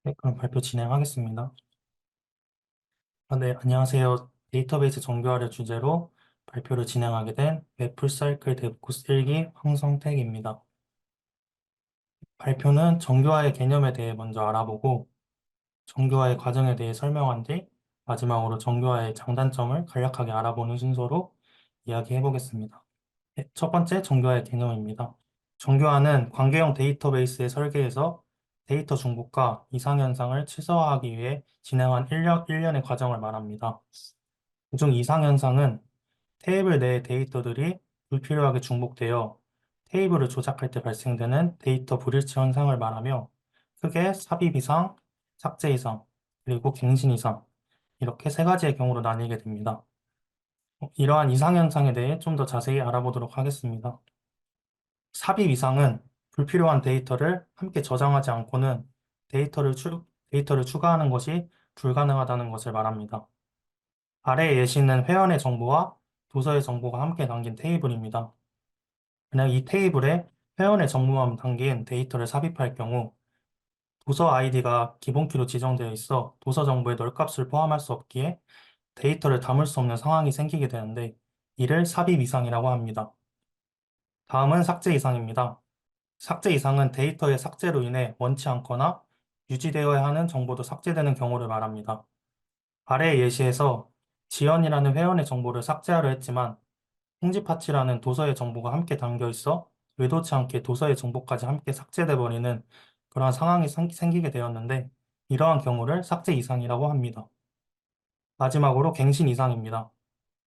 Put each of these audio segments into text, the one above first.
네, 그럼 발표 진행하겠습니다. 네, 안녕하세요. 데이터베이스 정교화를 주제로 발표를 진행하게 된 웹풀사이클 데브코스 1기 황성택입니다. 발표는 정교화의 개념에 대해 먼저 알아보고 정교화의 과정에 대해 설명한 뒤 마지막으로 정교화의 장단점을 간략하게 알아보는 순서로 이야기해 보겠습니다. 네, 첫 번째 정교화의 개념입니다. 정교화는 관계형 데이터베이스의 설계에서 데이터 중복과 이상현상을 최소화하기 위해 진행한 1년의 과정을 말합니다. 그중 이상현상은 테이블 내의 데이터들이 불필요하게 중복되어 테이블을 조작할 때 발생되는 데이터 불일치 현상을 말하며 크게 삽입 이상, 삭제 이상, 그리고 갱신 이상 이렇게 세 가지의 경우로 나뉘게 됩니다. 이러한 이상현상에 대해 좀 더 자세히 알아보도록 하겠습니다. 삽입 이상은 불필요한 데이터를 함께 저장하지 않고는 데이터를 추가하는 것이 불가능하다는 것을 말합니다. 아래의 예시는 회원의 정보와 도서의 정보가 함께 담긴 테이블입니다. 만약 이 테이블에 회원의 정보만 담긴 데이터를 삽입할 경우 도서 아이디가 기본키로 지정되어 있어 도서 정보의 널값을 포함할 수 없기에 데이터를 담을 수 없는 상황이 생기게 되는데 이를 삽입 이상이라고 합니다. 다음은 삭제 이상입니다. 삭제 이상은 데이터의 삭제로 인해 원치 않거나 유지되어야 하는 정보도 삭제되는 경우를 말합니다. 아래의 예시에서 지연이라는 회원의 정보를 삭제하려 했지만 홍지파치라는 도서의 정보가 함께 담겨 있어 의도치 않게 도서의 정보까지 함께 삭제돼 버리는 그러한 상황이 생기게 되었는데 이러한 경우를 삭제 이상이라고 합니다. 마지막으로 갱신 이상입니다.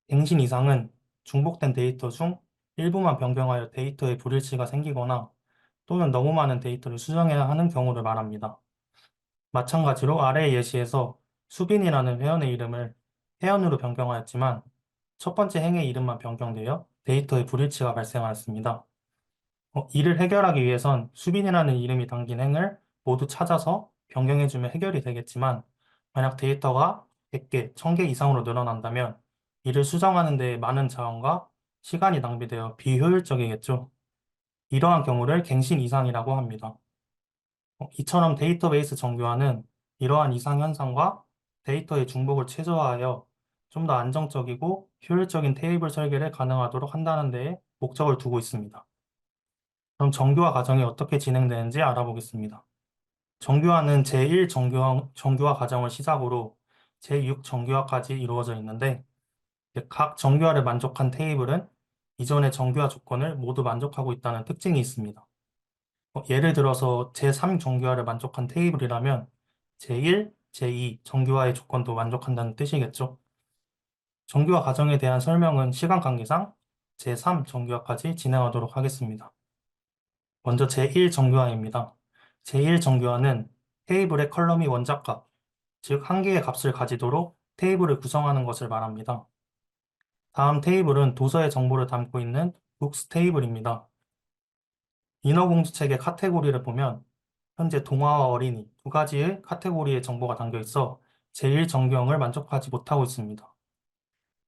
갱신 이상은 중복된 데이터 중 일부만 변경하여 데이터의 불일치가 생기거나 또는 너무 많은 데이터를 수정해야 하는 경우를 말합니다. 마찬가지로 아래의 예시에서 수빈이라는 회원의 이름을 혜연으로 변경하였지만 첫 번째 행의 이름만 변경되어 데이터의 불일치가 발생하였습니다. 이를 해결하기 위해선 수빈이라는 이름이 담긴 행을 모두 찾아서 변경해주면 해결이 되겠지만 만약 데이터가 100개, 1000개 이상으로 늘어난다면 이를 수정하는 데 많은 자원과 시간이 낭비되어 비효율적이겠죠. 이러한 경우를 갱신 이상이라고 합니다. 이처럼 데이터베이스 정교화는 이러한 이상 현상과 데이터의 중복을 최소화하여 좀 더 안정적이고 효율적인 테이블 설계를 가능하도록 한다는 데에 목적을 두고 있습니다. 그럼 정교화 과정이 어떻게 진행되는지 알아보겠습니다. 정교화는 제1 정교화 과정을 시작으로 제6 정교화까지 이루어져 있는데 각 정교화를 만족한 테이블은 이전의 정교화 조건을 모두 만족하고 있다는 특징이 있습니다. 예를 들어서 제3 정교화를 만족한 테이블이라면 제1, 제2 정교화의 조건도 만족한다는 뜻이겠죠. 정교화 과정에 대한 설명은 시간 관계상 제3 정교화까지 진행하도록 하겠습니다. 먼저 제1 정교화입니다. 제1 정교화는 테이블의 컬럼이 원작값, 즉 한 개의 값을 가지도록 테이블을 구성하는 것을 말합니다. 다음 테이블은 도서의 정보를 담고 있는 북스 테이블입니다. 인어공주책의 카테고리를 보면 현재 동화와 어린이 두 가지의 카테고리의 정보가 담겨 있어 제1 정교형을 만족하지 못하고 있습니다.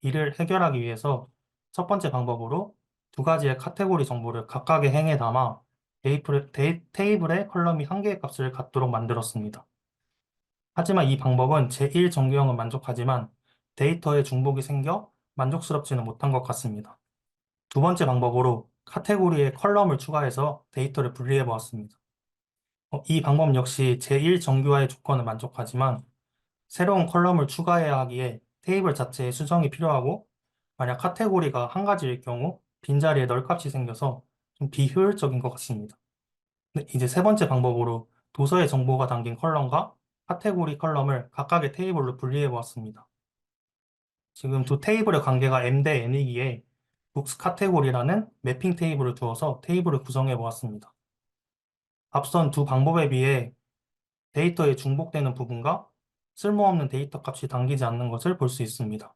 이를 해결하기 위해서 첫 번째 방법으로 두 가지의 카테고리 정보를 각각의 행에 담아 테이블의 컬럼이 한 개의 값을 갖도록 만들었습니다. 하지만 이 방법은 제1 정교형은 만족하지만 데이터에 중복이 생겨 만족스럽지는 못한 것 같습니다. 두 번째 방법으로 카테고리에 컬럼을 추가해서 데이터를 분리해 보았습니다. 이 방법 역시 제1 정교화의 조건을 만족하지만 새로운 컬럼을 추가해야 하기에 테이블 자체에 수정이 필요하고 만약 카테고리가 한 가지일 경우 빈자리에 널값이 생겨서 좀 비효율적인 것 같습니다. 네, 이제 세 번째 방법으로 도서의 정보가 담긴 컬럼과 카테고리 컬럼을 각각의 테이블로 분리해 보았습니다. 지금 두 테이블의 관계가 M 대 N이기에 북스 카테고리라는 매핑 테이블을 두어서 테이블을 구성해 보았습니다. 앞선 두 방법에 비해 데이터에 중복되는 부분과 쓸모없는 데이터 값이 담기지 않는 것을 볼 수 있습니다.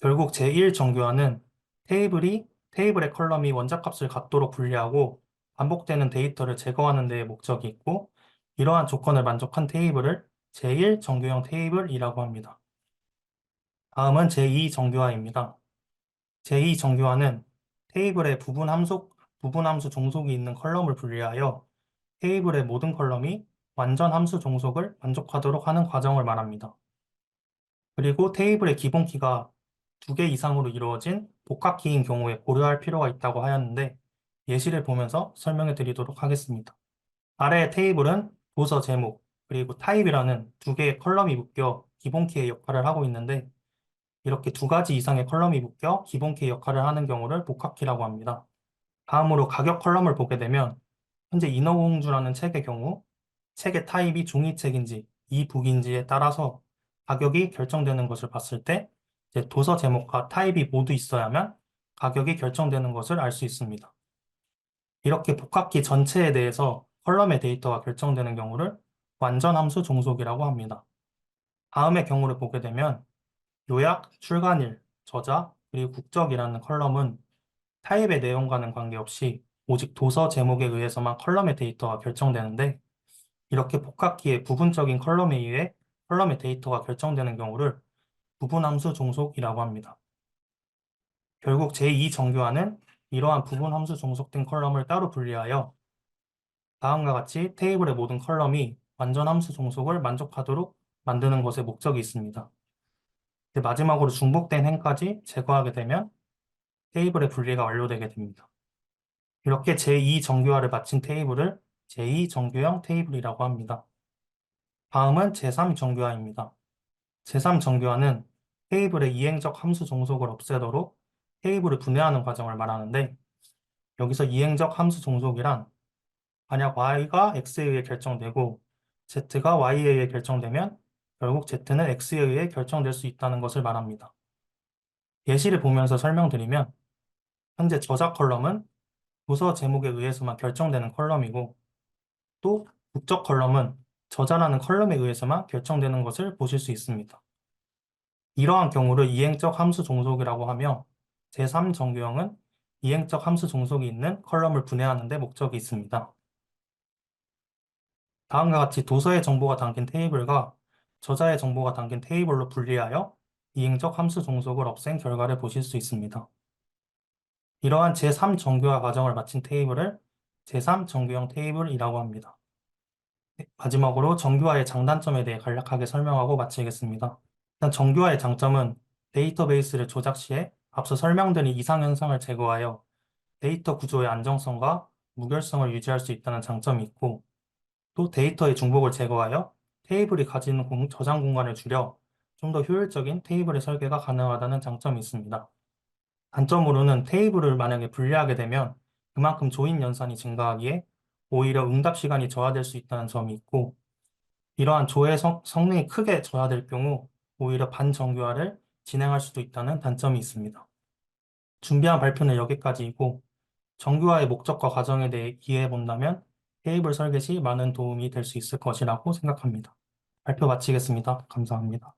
결국 제1 정교화는 테이블의 컬럼이 원작값을 갖도록 분리하고 반복되는 데이터를 제거하는 데 목적이 있고 이러한 조건을 만족한 테이블을 제1 정교형 테이블이라고 합니다. 다음은 제2 정교화입니다. 제2 정교화는 테이블에 부분 함수 종속이 있는 컬럼을 분리하여 테이블의 모든 컬럼이 완전 함수 종속을 만족하도록 하는 과정을 말합니다. 그리고 테이블의 기본 키가 2개 이상으로 이루어진 복합키인 경우에 고려할 필요가 있다고 하였는데 예시를 보면서 설명해 드리도록 하겠습니다. 아래의 테이블은 도서 제목, 그리고 타입이라는 2개의 컬럼이 묶여 기본 키의 역할을 하고 있는데 이렇게 2가지 이상의 컬럼이 묶여 기본 키의 역할을 하는 경우를 복합키라고 합니다. 다음으로 가격 컬럼을 보게 되면 현재 인어공주라는 책의 경우 책의 타입이 종이책인지 이북인지에 따라서 가격이 결정되는 것을 봤을 때 이제 도서 제목과 타입이 모두 있어야만 가격이 결정되는 것을 알 수 있습니다. 이렇게 복합키 전체에 대해서 컬럼의 데이터가 결정되는 경우를 완전함수 종속이라고 합니다. 다음의 경우를 보게 되면 요약, 출간일, 저자, 그리고 국적이라는 컬럼은 타입의 내용과는 관계없이 오직 도서 제목에 의해서만 컬럼의 데이터가 결정되는데 이렇게 복합키의 부분적인 컬럼에 의해 컬럼의 데이터가 결정되는 경우를 부분함수 종속이라고 합니다. 결국 제2정교화는 이러한 부분함수 종속된 컬럼을 따로 분리하여 다음과 같이 테이블의 모든 컬럼이 완전함수 종속을 만족하도록 만드는 것에 목적이 있습니다. 마지막으로 중복된 행까지 제거하게 되면 테이블의 분리가 완료되게 됩니다. 이렇게 제2정교화를 마친 테이블을 제2정교형 테이블이라고 합니다. 다음은 제3정교화입니다. 제3정교화는 테이블의 이행적 함수 종속을 없애도록 테이블을 분해하는 과정을 말하는데 여기서 이행적 함수 종속이란 만약 y가 x에 의해 결정되고 z가 y에 의해 결정되면 결국 z는 x에 의해 결정될 수 있다는 것을 말합니다. 예시를 보면서 설명드리면 현재 저자 컬럼은 도서 제목에 의해서만 결정되는 컬럼이고 또 국적 컬럼은 저자라는 컬럼에 의해서만 결정되는 것을 보실 수 있습니다. 이러한 경우를 이행적 함수 종속이라고 하며 제3정규형은 이행적 함수 종속이 있는 컬럼을 분해하는 데 목적이 있습니다. 다음과 같이 도서의 정보가 담긴 테이블과 저자의 정보가 담긴 테이블로 분리하여 이행적 함수 종속을 없앤 결과를 보실 수 있습니다. 이러한 제3정규화 과정을 마친 테이블을 제3정규형 테이블이라고 합니다. 마지막으로 정규화의 장단점에 대해 간략하게 설명하고 마치겠습니다. 일단 정규화의 장점은 데이터베이스를 조작 시에 앞서 설명드린 이상 현상을 제거하여 데이터 구조의 안정성과 무결성을 유지할 수 있다는 장점이 있고 또 데이터의 중복을 제거하여 테이블이 가지는 저장 공간을 줄여 좀 더 효율적인 테이블의 설계가 가능하다는 장점이 있습니다. 단점으로는 테이블을 만약에 분리하게 되면 그만큼 조인 연산이 증가하기에 오히려 응답 시간이 저하될 수 있다는 점이 있고 이러한 조회 성능이 크게 저하될 경우 오히려 반정교화를 진행할 수도 있다는 단점이 있습니다. 준비한 발표는 여기까지이고 정교화의 목적과 과정에 대해 이해해 본다면 테이블 설계 시 많은 도움이 될 수 있을 것이라고 생각합니다. 발표 마치겠습니다. 감사합니다.